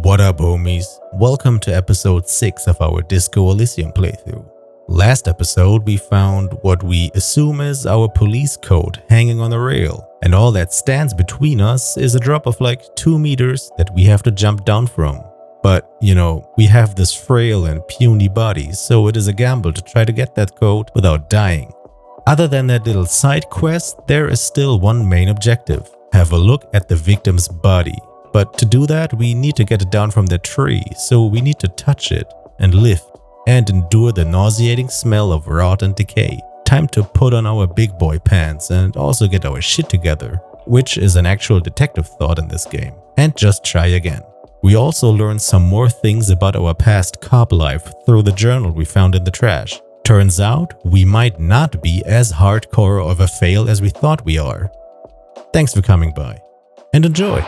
What up, homies? Welcome to episode 6 of our Disco Elysium playthrough. Last episode we found what we assume is our police coat hanging on a rail, and all that stands between us is a drop of like 2 meters that we have to jump down from. But, we have this frail and puny body, so it is a gamble to try to get that coat without dying. Other than that little side quest, there is still one main objective: have a look at the victim's body. But to do that, we need to get it down from the tree, so we need to touch it and lift and endure the nauseating smell of rot and decay. Time to put on our big boy pants and also get our shit together, which is an actual detective thought in this game, and just try again. We also learned some more things about our past cop life through the journal we found in the trash. Turns out, we might not be as hardcore of a fail as we thought we are. Thanks for coming by, and enjoy!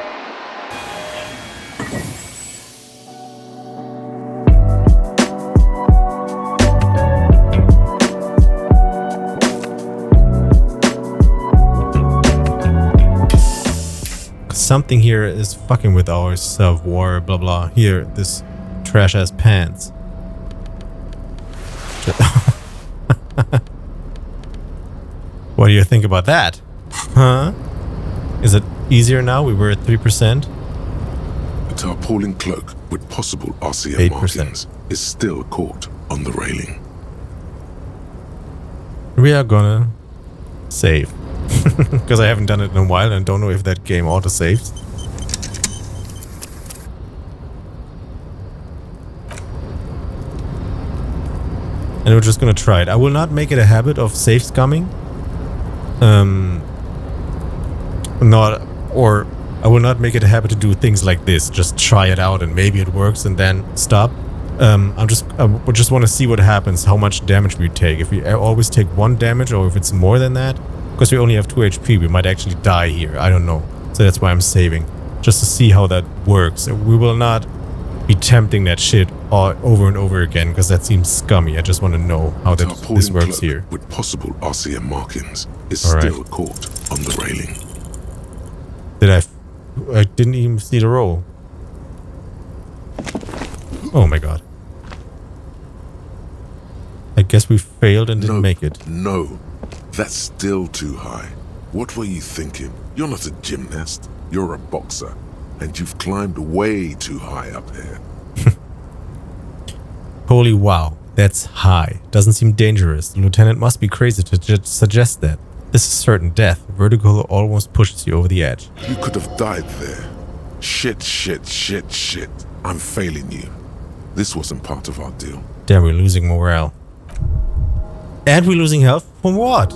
Something here is fucking with our savoir blah blah. Here, this trash ass pants. What do you think about that? Huh? Is it easier now? We were at 3%. A tarpaulin cloak with possible RCM markings is still caught on the railing. We are gonna save. Because I haven't done it in a while and don't know if that game auto-saves. And we're just gonna try it. I will not make it a habit of safe scumming. I will not make it a habit to do things like this. Just try it out and maybe it works and then stop. I just want to see what happens, how much damage we take. If we always take 1 damage or if it's more than that. Because we only have 2 HP, we might actually die here. I don't know. So that's why I'm saving. Just to see how that works. We will not be tempting that shit over and over again, because that seems scummy. I just want to know how this works here. With possible RCM markings is still caught on the railing. I didn't even see the roll. Oh my god. I guess we failed and didn't make it. No. That's still too high. What were you thinking? You're not a gymnast. You're a boxer. And you've climbed way too high up here. Holy wow. That's high. Doesn't seem dangerous. The lieutenant must be crazy to suggest that. This is certain death. Vertigo almost pushes you over the edge. You could have died there. Shit. I'm failing you. This wasn't part of our deal. Damn, we're losing morale. And we're losing health? From what?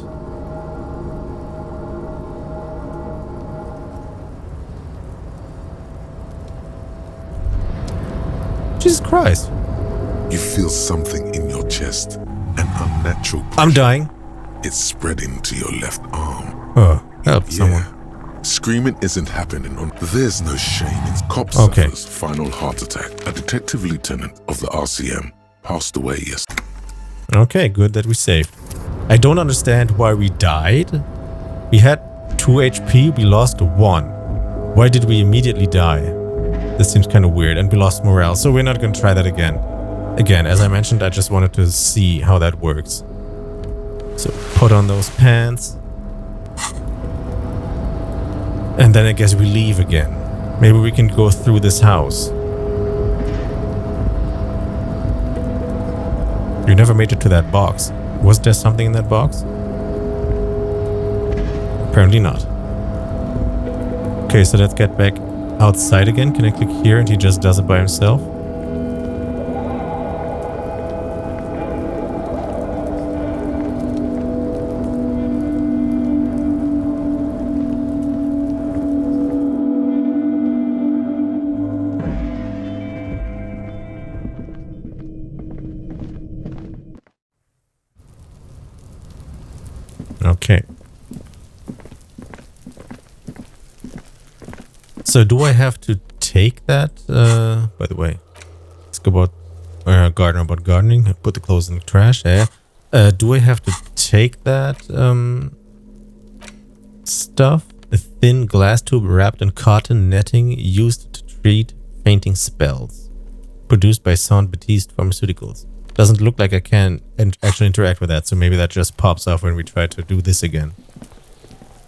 Jesus Christ. You feel something in your chest. An unnatural pressure. I'm dying. It's spreading to your left arm. Oh, help someone. Screaming isn't happening on... There's no shame. It's cop suffers final heart attack. A detective lieutenant of the RCM passed away yesterday. Okay, good that we saved. I don't understand why we died. We had 2 HP, we lost 1. Why did we immediately die? This seems kind of weird, and we lost morale, so we're not going to try that again. Again, as I mentioned, I just wanted to see how that works. So, put on those pants. And then I guess we leave again. Maybe we can go through this house. You never made it to that box. Was there something in that box? Apparently not. Okay, so let's get back outside again. Can I click here and he just does it by himself? Okay. So do I have to take that? By the way, let's go about gardening. Put the clothes in the trash. Do I have to take that stuff? A thin glass tube wrapped in cotton netting used to treat Fainting spells. Produced by Saint-Baptiste Pharmaceuticals. Doesn't look like I can actually interact with that, so maybe that just pops off when we try to do this again.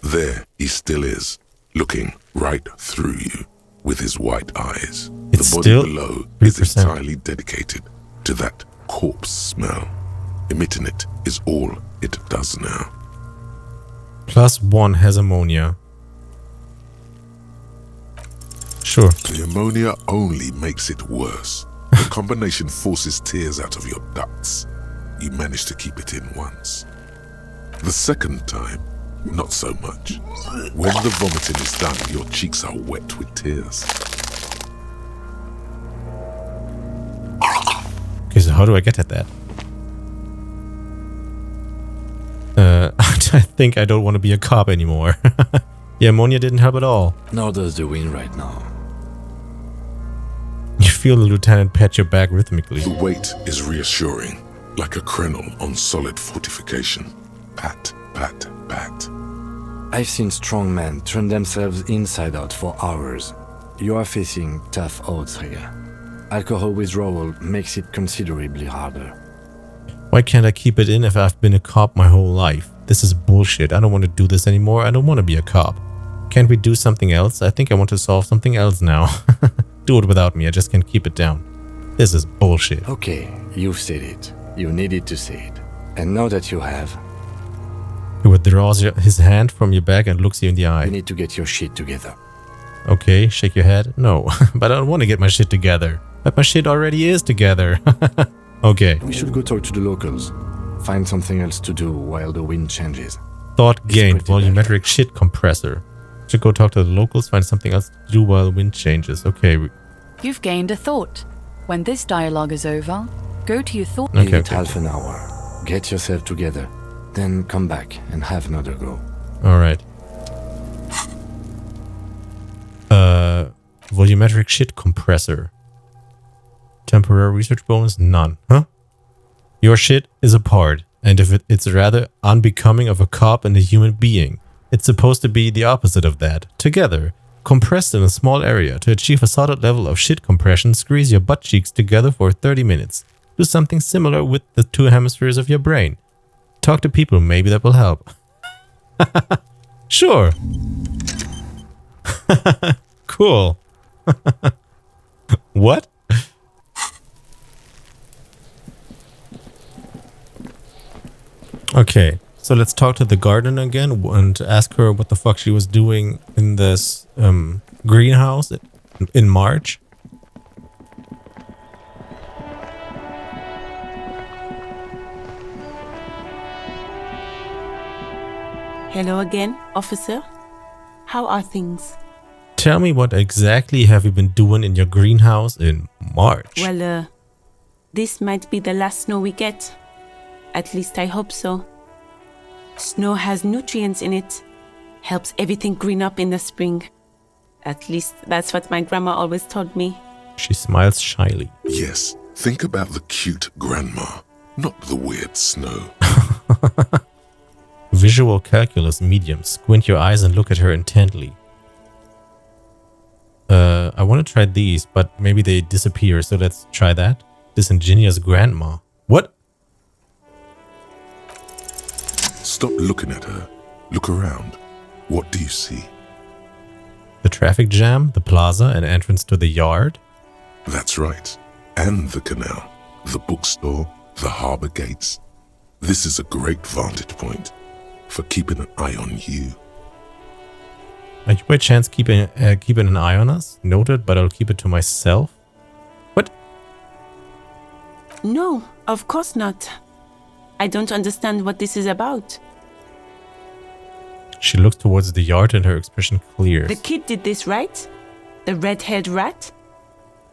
There he still is, looking right through you with his white eyes. It's the body still below 3%. is entirely dedicated to that corpse smell. Emitting it is all it does now. +1 has ammonia. Sure. The ammonia only makes it worse. The combination forces tears out of your ducts. You manage to keep it in once. The second time, not so much. When the vomiting is done, your cheeks are wet with tears. Okay, so how do I get at that? I think I don't want to be a cop anymore. Yeah, ammonia didn't help at all. Nor does the wind right now. You feel the lieutenant pat your back rhythmically. The weight is reassuring, like a crenel on solid fortification. Pat, pat, pat. I've seen strong men turn themselves inside out for hours. You are facing tough odds here. Alcohol withdrawal makes it considerably harder. Why can't I keep it in if I've been a cop my whole life? This is bullshit. I don't want to do this anymore. I don't want to be a cop. Can't we do something else? I think I want to solve something else now. Do it without me. I just can't keep it down. This is bullshit. Okay, you've said it. You needed to say it. And now that you have, He withdraws his hand from your back and looks you in the you eye. need to get your shit together. Okay, shake your head. No, but I don't want to get my shit together. But my shit already is together. Okay. We should go talk to the locals. Find something else to do while the wind changes. Thought gained. pretty bad. Volumetric shit compressor. Should go talk to the locals, find something else to do while the wind changes. Okay. You've gained a thought. When this dialogue is over, go to your thought. Give Okay, it okay. half an hour. Get yourself together. Then come back and have another go. Alright. Volumetric shit compressor. Temporary research bonus? None. Huh? Your shit is apart, and if it's rather unbecoming of a cop and a human being. It's supposed to be the opposite of that. Together, compressed in a small area to achieve a solid level of shit compression, squeeze your butt cheeks together for 30 minutes. Do something similar with the two hemispheres of your brain. Talk to people, maybe that will help. Sure. Cool. What? Okay, so let's talk to the gardener again and ask her what the fuck she was doing in this greenhouse in March. Hello again, officer. How are things? Tell me, what exactly have you been doing in your greenhouse in March? Well, this might be the last snow we get. At least I hope so. Snow has nutrients in it. Helps everything green up in the spring. At least that's what my grandma always told me. She smiles shyly. Yes, think about the cute grandma, not the weird snow. Visual calculus medium. Squint your eyes and look at her intently. I want to try these, but maybe they disappear, so let's try that. Disingenuous grandma. What? Stop looking at her. Look around. What do you see? The traffic jam, the plaza, and entrance to the yard? That's right. And the canal, the bookstore, the harbor gates. This is a great vantage point for keeping an eye on you. Are you by chance keeping an eye on us? Noted, but I'll keep it to myself. What? No, of course not. I don't understand what this is about. She looks towards the yard and her expression clears. The kid did this, right? The red-haired rat?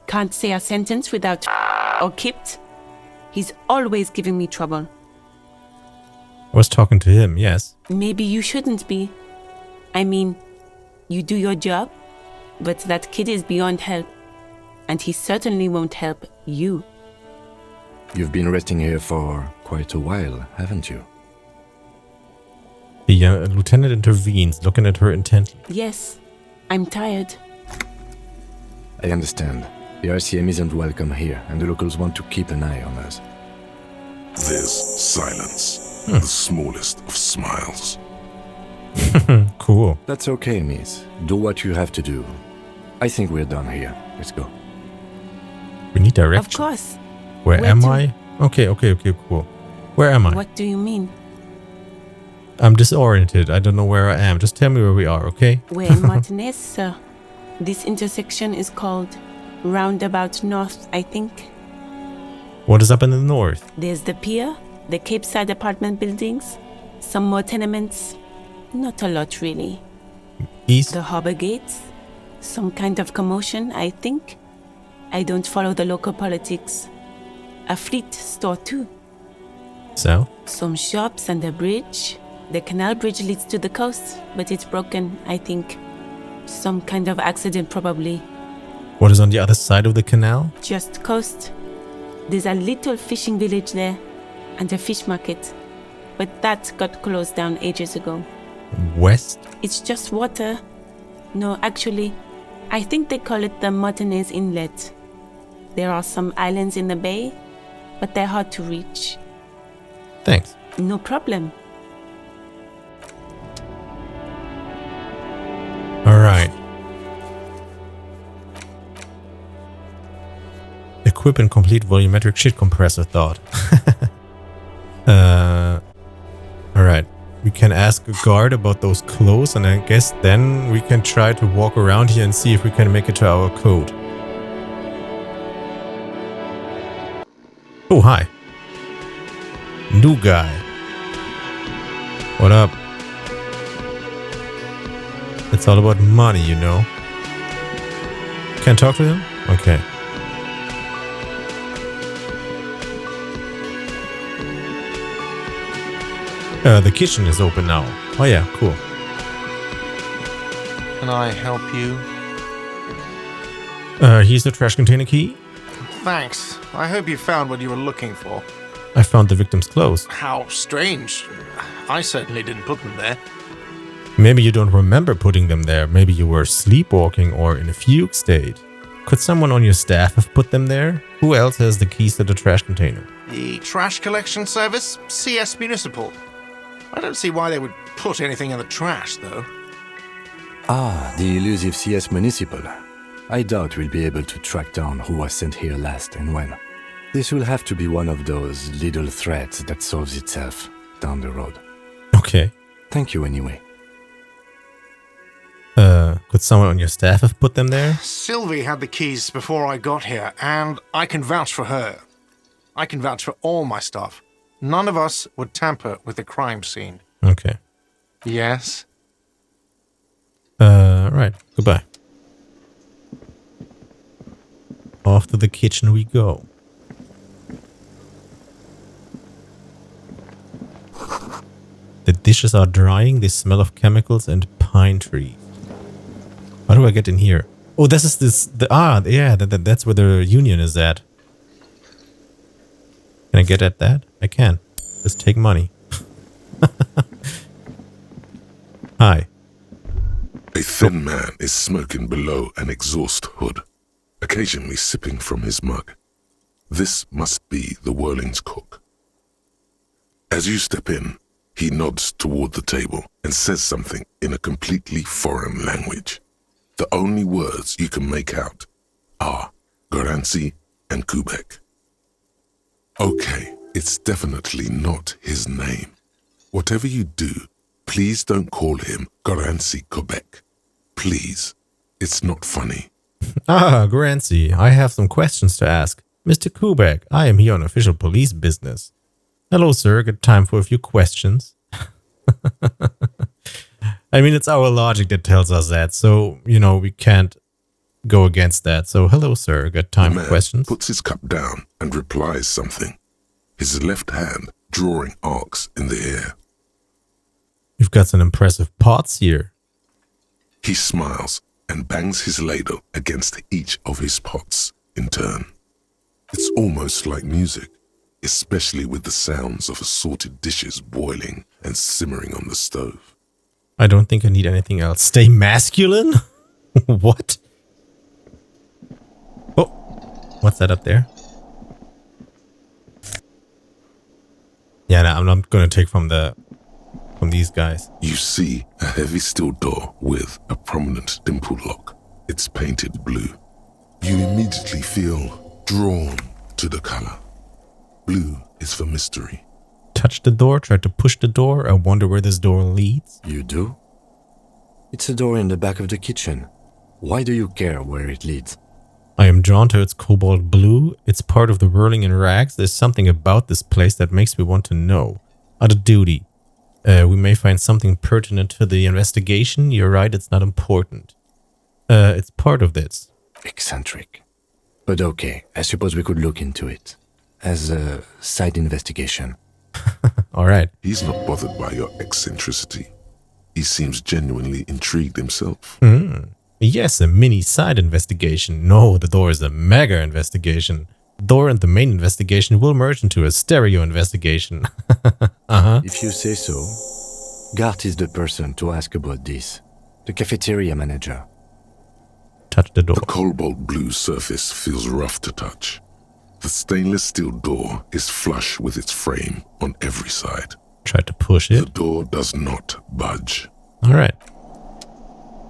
Can't say a sentence without or kipped. He's always giving me trouble. I was talking to him, yes. Maybe you shouldn't be. I mean, you do your job, but that kid is beyond help. And he certainly won't help you. You've been resting here for quite a while, haven't you? The lieutenant intervenes, looking at her intently. Yes, I'm tired. I understand. The RCM isn't welcome here, and the locals want to keep an eye on us. There's silence, the smallest of smiles. Cool. That's okay, miss. Do what you have to do. I think we're done here. Let's go. We need Of direction. course. Where Where am to? I? Okay, cool. Where am I? What do you mean? I'm disoriented. I don't know where I am. Just tell me where we are, okay? We're in Martinez, sir. This intersection is called Roundabout North, I think. What is up in the north? There's the pier, the Cape Side apartment buildings, some more tenements. Not a lot, really. East? The harbor gates, some kind of commotion, I think. I don't follow the local politics. A fleet store, too. South? Some shops and a bridge. The canal bridge leads to the coast, but it's broken, I think. Some kind of accident, probably. What is on the other side of the canal? Just coast. There's a little fishing village there, and a fish market. But that got closed down ages ago. West? It's just water. No, actually, I think they call it the Martinez Inlet. There are some islands in the bay, but they're hard to reach. Thanks. No problem. Alright. Equip and complete volumetric shit compressor thought. Alright. We can ask a guard about those clothes, and I guess then we can try to walk around here and see if we can make it to our code. Oh, hi. New guy. What up? It's all about money, you know. Can't talk to him? Okay. The kitchen is open now. Oh yeah, cool. Can I help you? Here's the trash container key. Thanks. I hope you found what you were looking for. I found the victim's clothes. How strange. I certainly didn't put them there. Maybe you don't remember putting them there. Maybe you were sleepwalking or in a fugue state. Could someone on your staff have put them there? Who else has the keys to the trash container? The trash collection service? CS Municipal. I don't see why they would put anything in the trash, though. Ah, the elusive CS Municipal. I doubt we'll be able to track down who was sent here last and when. This will have to be one of those little threats that solves itself down the road. Okay. Thank you anyway. Could someone on your staff have put them there? Sylvie had the keys before I got here, and I can vouch for her. I can vouch for all my staff. None of us would tamper with the crime scene. Okay. Yes? Right. Goodbye. Off to the kitchen we go. The dishes are drying. They smell of chemicals and pine trees. How do I get in here? Oh, this is that's where the union is at. Can I get at that? I can. Just take money. Hi. A thin man is smoking below an exhaust hood, occasionally sipping from his mug. This must be the Whirling's cook. As you step in, he nods toward the table and says something in a completely foreign language. The only words you can make out are Garancy and Kubek. Okay, it's definitely not his name. Whatever you do, please don't call him Garancy Kubek. Please, it's not funny. Ah, Grancy, I have some questions to ask. Mr. Kubek, I am here on official police business. Hello, sir. Good time for a few questions. I mean, it's our logic that tells us that, so, you know, we can't go against that. So, hello, sir. Got time The for man questions? puts his cup down and replies something, his left hand drawing arcs in the air. You've got some impressive pots here. He smiles and bangs his ladle against each of his pots in turn. It's almost like music, especially with the sounds of assorted dishes boiling and simmering on the stove. I don't think I need anything else. Stay masculine? What? Oh. What's that up there? Yeah, no, I'm not gonna take from these guys. You see a heavy steel door with a prominent dimple lock. It's painted blue. You immediately feel drawn to the color. Blue is for mystery. Touch the door, try to push the door. I wonder where this door leads. You do? It's a door in the back of the kitchen. Why do you care where it leads? I am drawn to its cobalt blue. It's part of the whirling in rags. There's something about this place that makes me want to know. Out of duty. We may find something pertinent to the investigation. You're right, it's not important. It's part of this. Eccentric. But okay, I suppose we could look into it. As a side investigation. All right. He's not bothered by your eccentricity. He seems genuinely intrigued himself. Yes, a mini side investigation. No, the door is a mega investigation. The door and the main investigation will merge into a stereo investigation. If you say so. Gart is the person to ask about this. The cafeteria manager. Touch the door. The cobalt blue surface feels rough to touch. The stainless steel door is flush with its frame on every side. Try to push The it. door does not budge. All right.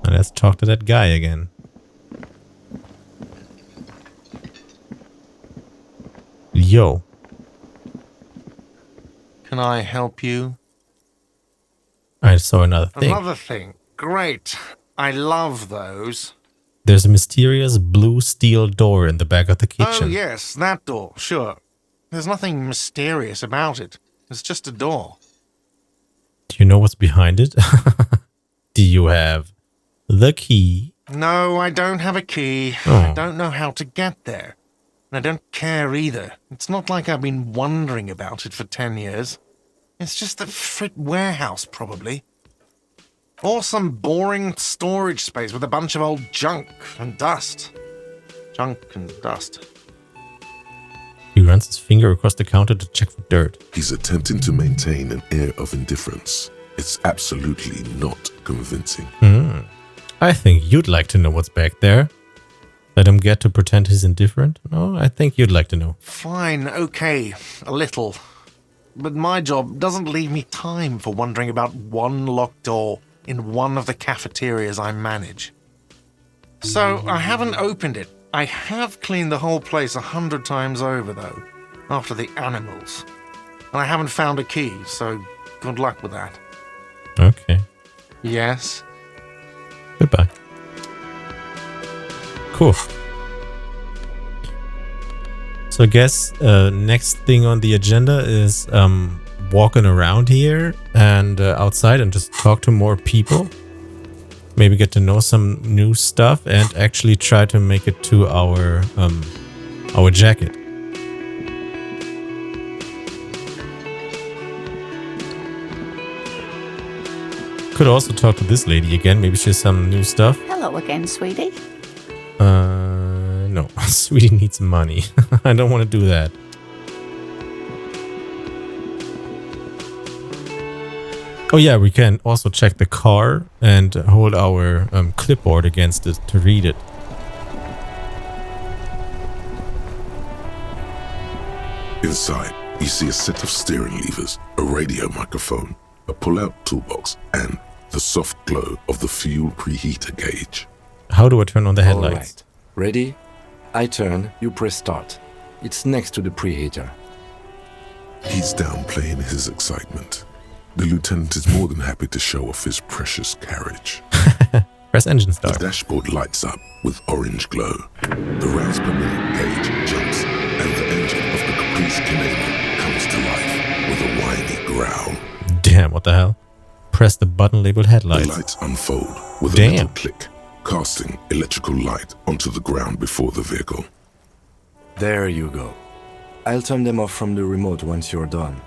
Now let's talk to that guy again. Yo. Can I help you? I saw another thing. Another thing. Great. I love those. There's a mysterious blue steel door in the back of the kitchen. Oh, yes, that door, sure. There's nothing mysterious about it. It's just a door. Do you know what's behind it? Do you have the key? No, I don't have a key. I don't know how to get there. And I don't care either. It's not like I've been wondering about it for 10 years. It's just a frit warehouse, probably. Or some boring storage space with a bunch of old junk and dust. Junk and dust. He runs his finger across the counter to check for dirt. He's attempting to maintain an air of indifference. It's absolutely not convincing. I think you'd like to know what's back there. Let him get to pretend he's indifferent? No, I think you'd like to know. Fine, okay, a little. But my job doesn't leave me time for wondering about one locked door in one of the cafeterias I manage. So I haven't opened it. I have cleaned the whole place 100 times over, though, after the animals. And I haven't found a key, so good luck with that. Okay. Yes? Goodbye. Cool. So I guess next thing on the agenda is walking around here and outside and just talk to more people. Maybe get to know some new stuff and actually try to make it to our jacket. Could also talk to this lady again. Maybe she has some new stuff. Hello again, sweetie. No. Sweetie needs money. I don't want to do that. Oh yeah, we can also check the car and hold our clipboard against it to read it. Inside, you see a set of steering levers, a radio microphone, a pull-out toolbox, and the soft glow of the fuel preheater gauge. How do I turn on the headlights? All right. Ready? I turn, you press start. It's next to the preheater. He's downplaying his excitement. The lieutenant is more than happy to show off his precious carriage. Press engine The start. dashboard lights up with orange glow. The rounds per minute gauge jumps, and the engine of the Caprice Canadian comes to life with a whiny growl. Damn, what the hell? Press the button labeled The headlights. lights unfold with a Damn. little click, casting electrical light onto the ground before the vehicle. There you go. I'll turn them off from the remote once you're done.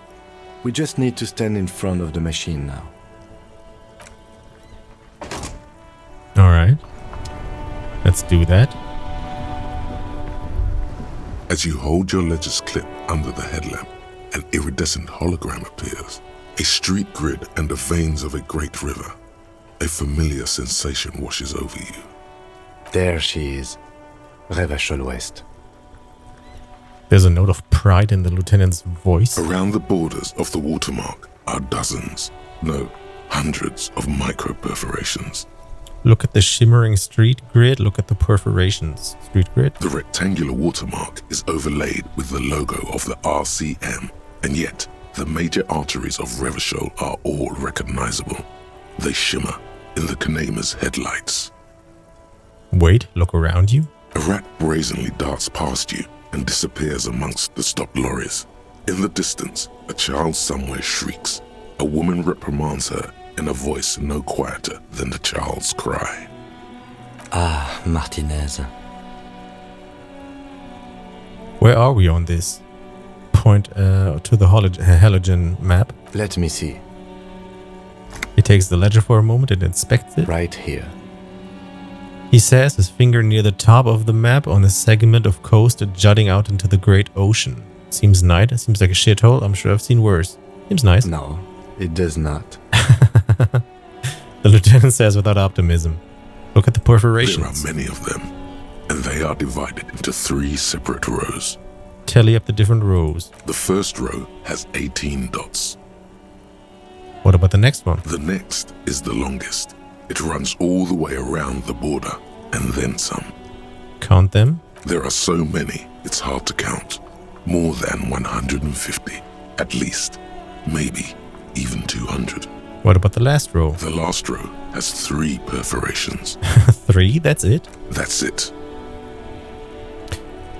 We just need to stand in front of the machine now. Alright. Let's do that. As you hold your ledger's clip under the headlamp, an iridescent hologram appears. A street grid and the veins of a great river. A familiar sensation washes over you. There she is. Revachol West. There's a note of pride in the lieutenant's voice. Around the borders of the watermark are dozens, no, hundreds of micro-perforations. Look at the shimmering street grid. Look at the perforations. Street grid. The rectangular watermark is overlaid with the logo of the RCM, and yet the major arteries of Revachol are all recognizable. They shimmer in the Kanema's headlights. Wait, look around you. A rat brazenly darts past you and disappears amongst the stopped lorries. In the distance, a child somewhere shrieks. A woman reprimands her in a voice no quieter than the child's cry. Ah, Martinez. Where are we on this? Point to the halogen map. Let me see. He takes the ledger for a moment and inspects it. Right here. He says, his finger near the top of the map on a segment of coast jutting out into the great ocean. Seems nice. Seems like a shithole. I'm sure I've seen worse. Seems nice. No, it does not. The lieutenant says without optimism. Look at the perforations. There are many of them, and they are divided into 3 separate rows. Tally up the different rows. The first row has 18 dots. What about the next one? The next is the longest. It runs all the way around the border, and then some. Count them. There are so many, it's hard to count. More than 150, at least. Maybe even 200. What about the last row? The last row has 3 perforations. 3? That's it? That's it.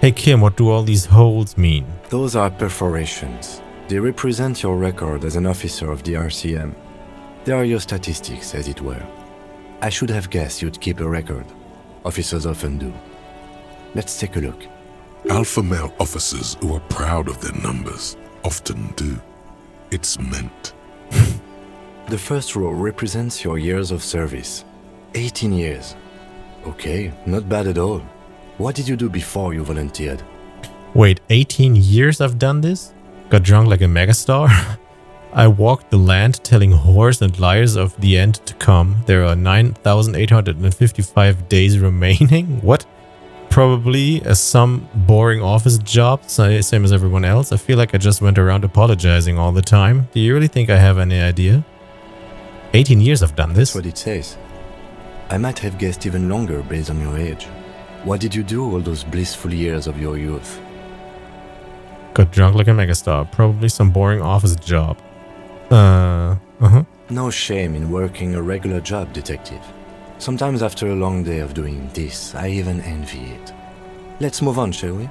Hey Kim, what do all these holes mean? Those are perforations. They represent your record as an officer of the RCM. They are your statistics, as it were. I should have guessed you'd keep a record. Officers often do. Let's take a look. Alpha male officers who are proud of their numbers often do. It's meant. The first row represents your years of service. 18 years. Okay, not bad at all. What did you do before you volunteered? Wait, 18 years I've done this? Got drunk like a megastar? I walked the land telling whores and liars of the end to come. There are 9,855 days remaining. What? Probably some boring office job, same as everyone else. I feel like I just went around apologizing all the time. Do you really think I have any idea? 18 years I've done this. That's what it says. I might have guessed even longer based on your age. What did you do all those blissful years of your youth? Got drunk like a megastar. Probably some boring office job. No shame in working a regular job, detective. Sometimes after a long day of doing this, I even envy it. Let's move on, shall we?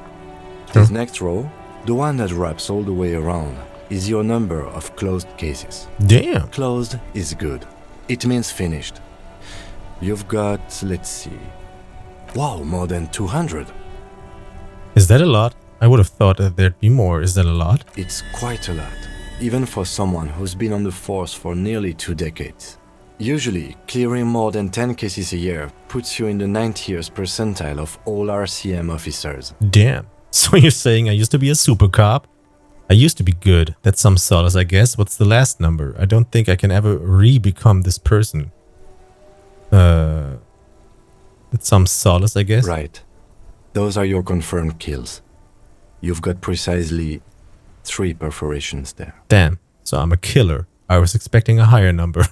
This next row, the one that wraps all the way around, is your number of closed cases. Damn. Closed is good. It means finished. You've got, let's see. Wow, more than 200. Is that a lot? I would have thought that there'd be more. Is that a lot? It's quite a lot, even for someone who's been on the force for nearly 2 decades. Usually, clearing more than 10 cases a year puts you in the 90th percentile of all RCM officers. Damn. So you're saying I used to be a super cop? I used to be good. That's some solace, I guess. What's the last number? I don't think I can ever re-become this person. That's some solace, I guess. Right. Those are your confirmed kills. You've got precisely 3 perforations there. Damn. So I'm a killer. I was expecting a higher number.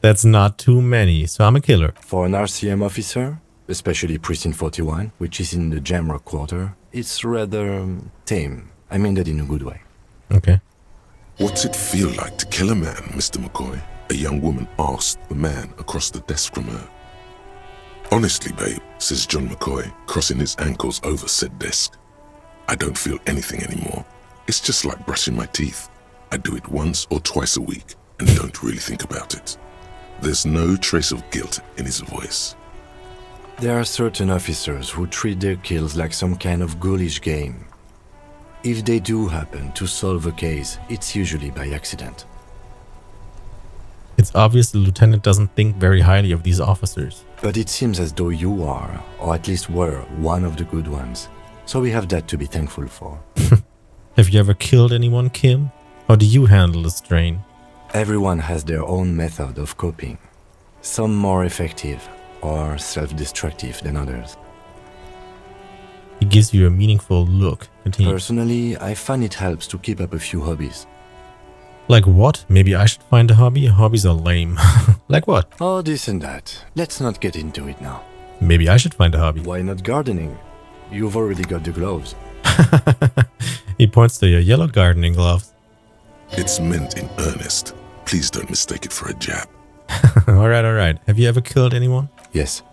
That's not too many. So I'm a killer. For an RCM officer, especially Precinct 41, which is in the Jamrock quarter, it's rather tame. I mean that in a good way. Okay. What's it feel like to kill a man, Mr. McCoy? A young woman asked the man across the desk from her. Honestly, babe, says John McCoy, crossing his ankles over said desk. I don't feel anything anymore. It's just like brushing my teeth. I do it once or twice a week and don't really think about it. There's no trace of guilt in his voice. There are certain officers who treat their kills like some kind of ghoulish game. If they do happen to solve a case, it's usually by accident. It's obvious the lieutenant doesn't think very highly of these officers. But it seems as though you are, or at least were, one of the good ones. So we have that to be thankful for. Have you ever killed anyone, Kim? How do you handle the strain? Everyone has their own method of coping. Some more effective or self-destructive than others. He gives you a meaningful look. Continue. Personally, I find it helps to keep up a few hobbies. Like what? Maybe I should find a hobby? Hobbies are lame. Like what? Oh, this and that. Let's not get into it now. Maybe I should find a hobby. Why not gardening? You've already got the gloves. He points to your yellow gardening gloves. It's meant in earnest. Please don't mistake it for a jab. Alright. Have you ever killed anyone? Yes.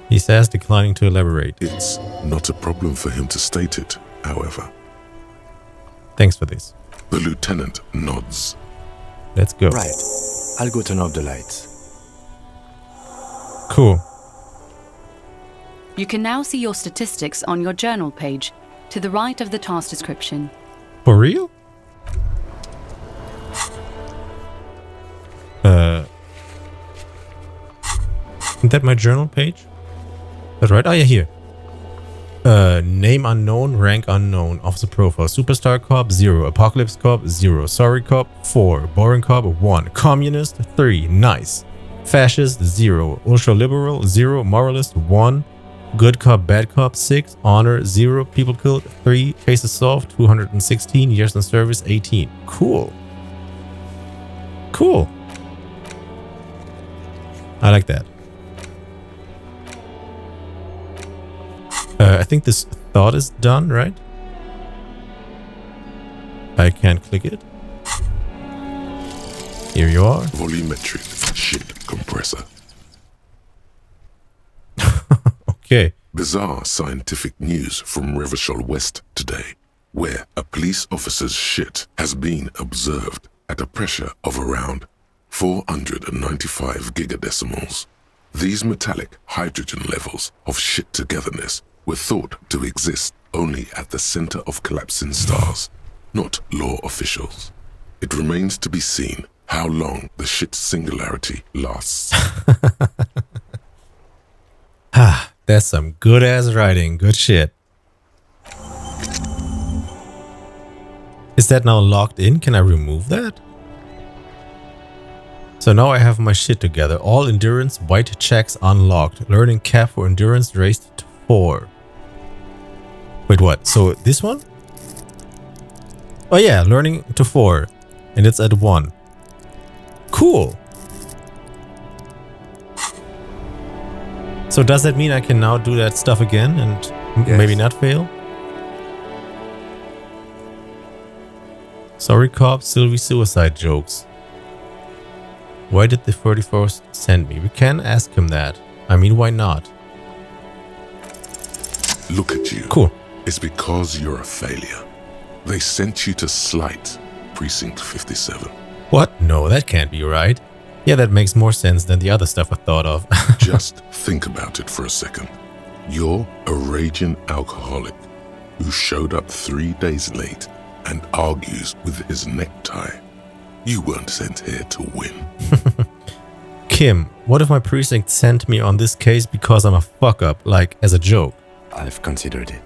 He says, declining to elaborate. It's not a problem for him to state it, however. Thanks for this. The lieutenant nods. Let's go. Right. I'll go turn off the lights. Cool. You can now see your statistics on your journal page, to the right of the task description. For real? Isn't that my journal page? That's right. Oh yeah, here. Name unknown, rank unknown, officer profile, superstar cop 0, apocalypse cop 0, sorry cop 4, boring cop 1, communist 3, nice, fascist 0, ultra liberal 0, moralist 1, good cop bad cop 6, honor 0, people killed 3, cases solved 216, years in service 18. Cool. I like that. I think this thought is done, right? I can't click it. Here you are. Volumetric shit compressor. Okay. Bizarre scientific news from Revachol West today, where a police officer's shit has been observed at a pressure of around 495 gigadecimals. These metallic hydrogen levels of shit togetherness were thought to exist only at the center of collapsing stars, not law officials. It remains to be seen how long the shit singularity lasts. That's some good ass writing. Good shit. Is that now locked in? Can I remove that? So now I have my shit together. All endurance white checks unlocked. Learning cap for endurance raised to 4. Wait, what? So this one? Oh yeah, learning to 4. And it's at 1. Cool. So does that mean I can now do that stuff again and Yes. maybe not fail? Sorry cop, Sylvie suicide jokes. Why did the 31st send me? We can ask him that. I mean, why not? Look at you. Cool. It's because you're a failure. They sent you to Slight, Precinct 57. What? No, that can't be right. Yeah, that makes more sense than the other stuff I thought of. Just think about it for a second. You're a raging alcoholic who showed up 3 days late and argues with his necktie. You weren't sent here to win. Kim, what if my precinct sent me on this case because I'm a fuck up, like as a joke? I've considered it.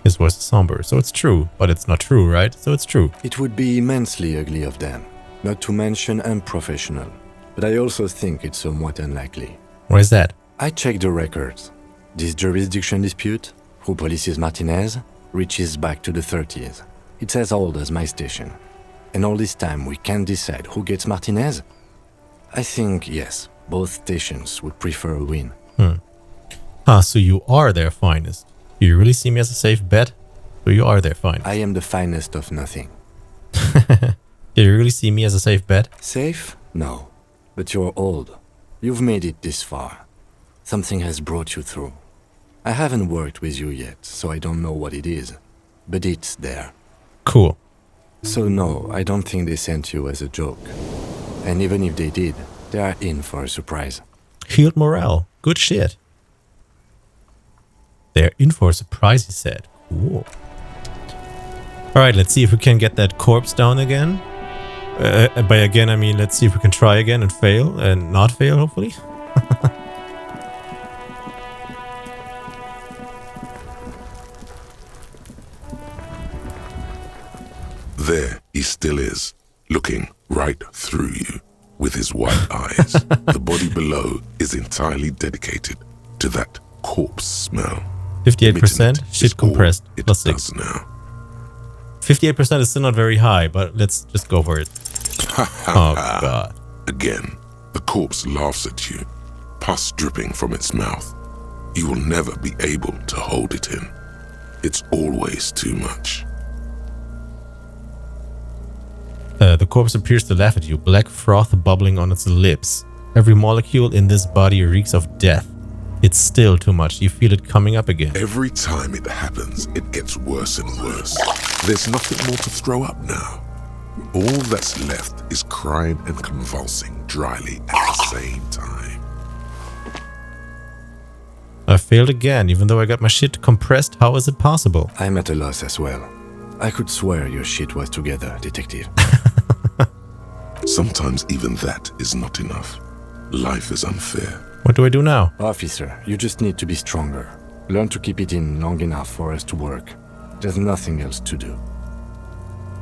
His voice is somber, so it's true, but it's not true, right? So it's true. It would be immensely ugly of them, not to mention unprofessional. But I also think it's somewhat unlikely. Why is that? I checked the records. This jurisdiction dispute, who polices Martinez, reaches back to the 30s. It's as old as my station. And all this time we can't decide who gets Martinez? I think, yes, both stations would prefer a win. So you are their finest. Do you really see me as a safe bet? So you are their finest. I am the finest of nothing. Do you really see me as a safe bet? Safe? No. But you're old. You've made it this far. Something has brought you through. I haven't worked with you yet, so I don't know what it is. But it's there. Cool. So no, I don't think they sent you as a joke. And even if they did, they are in for a surprise. Healed morale. Good shit. They're in for a surprise, he said. Cool. Alright, let's see if we can get that corpse down again. By again, I mean, let's see if we can try again and fail. And not fail, hopefully. There he still is, looking right through you with his white eyes. The body below is entirely dedicated to that corpse smell. 58%, Imminent shit is all compressed, it plus 6. does now. 58% is still not very high, but let's just go for it. Oh god. Again, the corpse laughs at you, pus dripping from its mouth. You will never be able to hold it in. It's always too much. The corpse appears to laugh at you, black froth bubbling on its lips. Every molecule in this body reeks of death. It's still too much. You feel it coming up again. Every time it happens, it gets worse and worse. There's nothing more to throw up now. All that's left is crying and convulsing dryly at the same time. I failed again, even though I got my shit compressed. How is it possible? I'm at a loss as well. I could swear your shit was together, detective. Sometimes even that is not enough. Life is unfair. What do I do now? Officer, you just need to be stronger. Learn to keep it in long enough for us to work. There's nothing else to do.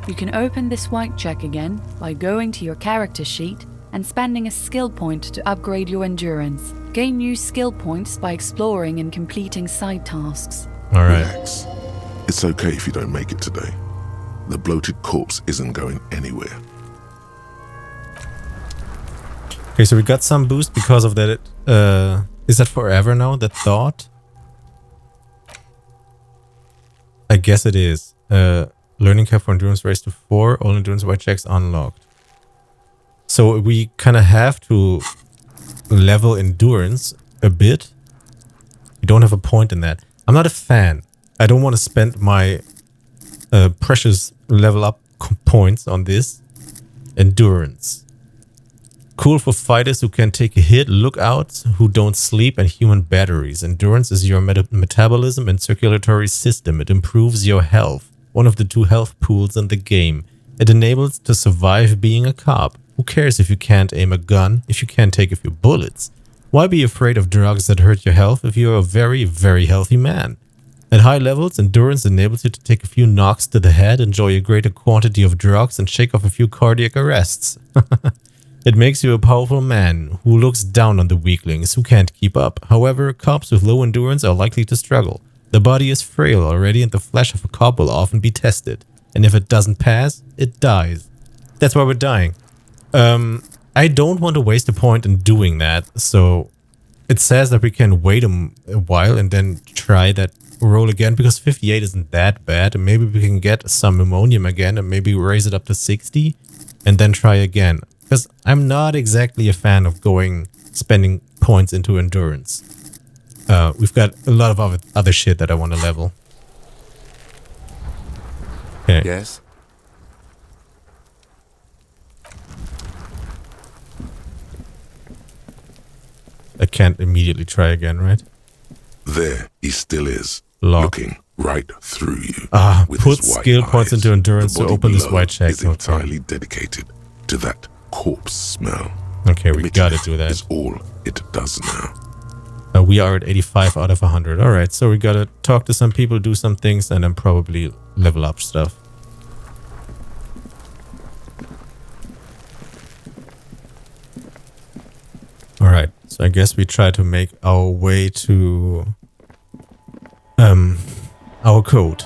You can open this white check again by going to your character sheet and spending a skill point to upgrade your endurance. Gain new skill points by exploring and completing side tasks. Alright. Relax. It's okay if you don't make it today. The bloated corpse isn't going anywhere. Okay, so we got some boost because of that. Is that forever now, that thought? I guess it is. Learning cap for endurance raised to 4. All endurance white checks unlocked. So we kind of have to level endurance a bit. We don't have a point in that. I'm not a fan. I don't want to spend my precious level up points on this. Endurance. Cool for fighters who can take a hit, lookouts who don't sleep, and human batteries. Endurance is your metabolism and circulatory system. It improves your health. One of the 2 health pools in the game. It enables to survive being a cop. Who cares if you can't aim a gun, if you can't take a few bullets? Why be afraid of drugs that hurt your health if you're a very, very healthy man? At high levels, endurance enables you to take a few knocks to the head, enjoy a greater quantity of drugs, and shake off a few cardiac arrests. It makes you a powerful man who looks down on the weaklings who can't keep up. However, cops with low endurance are likely to struggle. The body is frail already and the flesh of a cop will often be tested. And if it doesn't pass, it dies. That's why we're dying. I don't want to waste a point in doing that, so it says that we can wait a while and then try that roll again, because 58 isn't that bad, and maybe we can get some ammonium again and maybe raise it up to 60 and then try again. Because I'm not exactly a fan of spending points into endurance. We've got a lot of other shit that I want to level. Okay. Yes? I can't immediately try again, right? There he still is, Lock. looking right through you. Put his white skill points eyes. into endurance The to body open this below white check. is entirely dedicated to that corpse smell. Okay, we Emitting gotta do that. is all it does now. We are at 85 out of 100. Alright, so we gotta talk to some people, do some things, and then probably level up stuff. Alright, so I guess we try to make our way to our code.